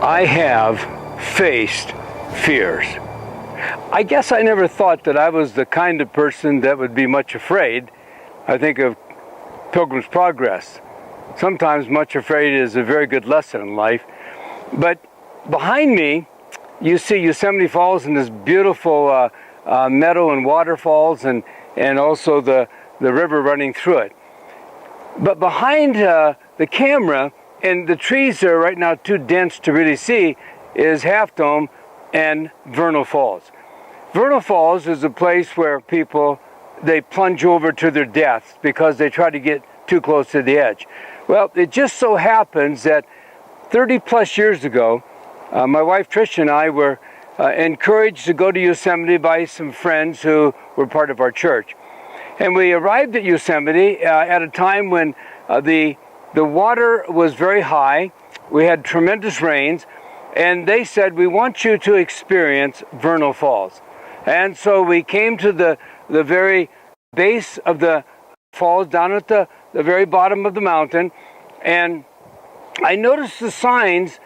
I have faced fears. I guess I never thought that I was the kind of person that would be much afraid. I think of Pilgrim's Progress. Sometimes much afraid is a very good lesson in life. But behind me, you see Yosemite Falls and this beautiful meadow and waterfalls, and also the river running through it. But behind the camera, and the trees are right now too dense to really see, is Half Dome and Vernal Falls. Vernal Falls is a place where people, they plunge over to their deaths because they try to get too close to the edge. Well, it just so happens that 30 plus years ago, my wife Trish and I were encouraged to go to Yosemite by some friends who were part of our church. And we arrived at Yosemite at a time when the water was very high. We had tremendous rains, and they said, we want you to experience Vernal Falls. And so we came to the very base of the falls, down at the very bottom of the mountain, and I noticed the signs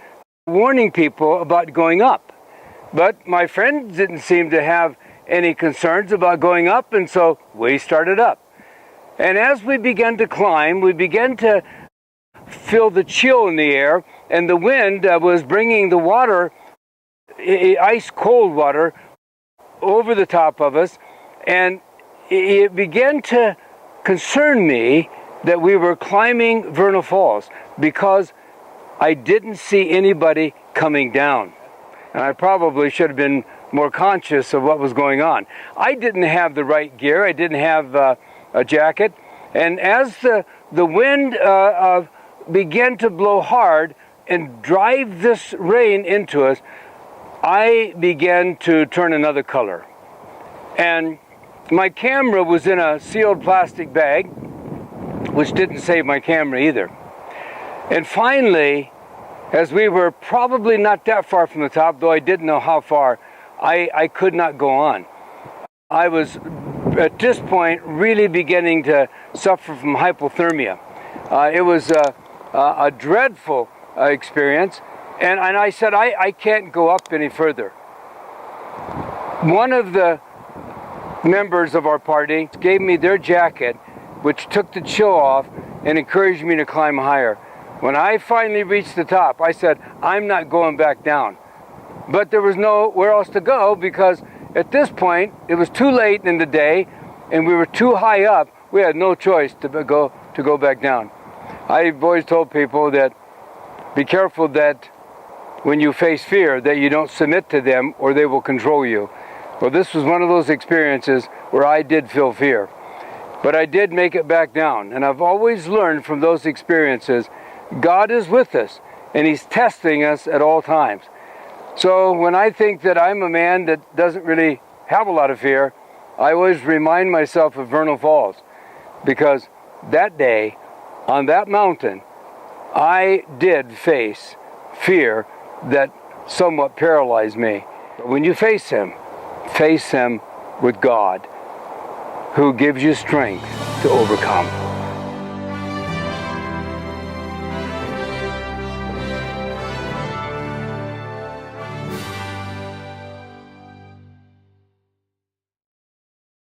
warning people about going up. But my friend didn't seem to have any concerns about going up, and so we started up. And as we began to climb, we began to feel the chill in the air, and the wind was bringing the water, ice cold water, over the top of us, and it began to concern me that we were climbing Vernal Falls because I didn't see anybody coming down. And I probably should have been more conscious of what was going on. I didn't have the right gear. I didn't have a jacket. And as the wind began to blow hard and drive this rain into us, I began to turn another color. And my camera was in a sealed plastic bag, which didn't save my camera either. And finally, as we were probably not that far from the top, though I didn't know how far, I could not go on. I was, at this point, really beginning to suffer from hypothermia. It was a dreadful experience, and I said, I can't go up any further. One of the members of our party gave me their jacket, which took the chill off and encouraged me to climb higher. When I finally reached the top, I said, I'm not going back down. But there was nowhere else to go because at this point, it was too late in the day and we were too high up. We had no choice to go back down. I've always told people that be careful that when you face fear that you don't submit to them or they will control you. Well, this was one of those experiences where I did feel fear. But I did make it back down. And I've always learned from those experiences, God is with us and He's testing us at all times. So when I think that I'm a man that doesn't really have a lot of fear, I always remind myself of Vernal Falls, because that day on that mountain, I did face fear that somewhat paralyzed me. But when you face Him with God, who gives you strength to overcome.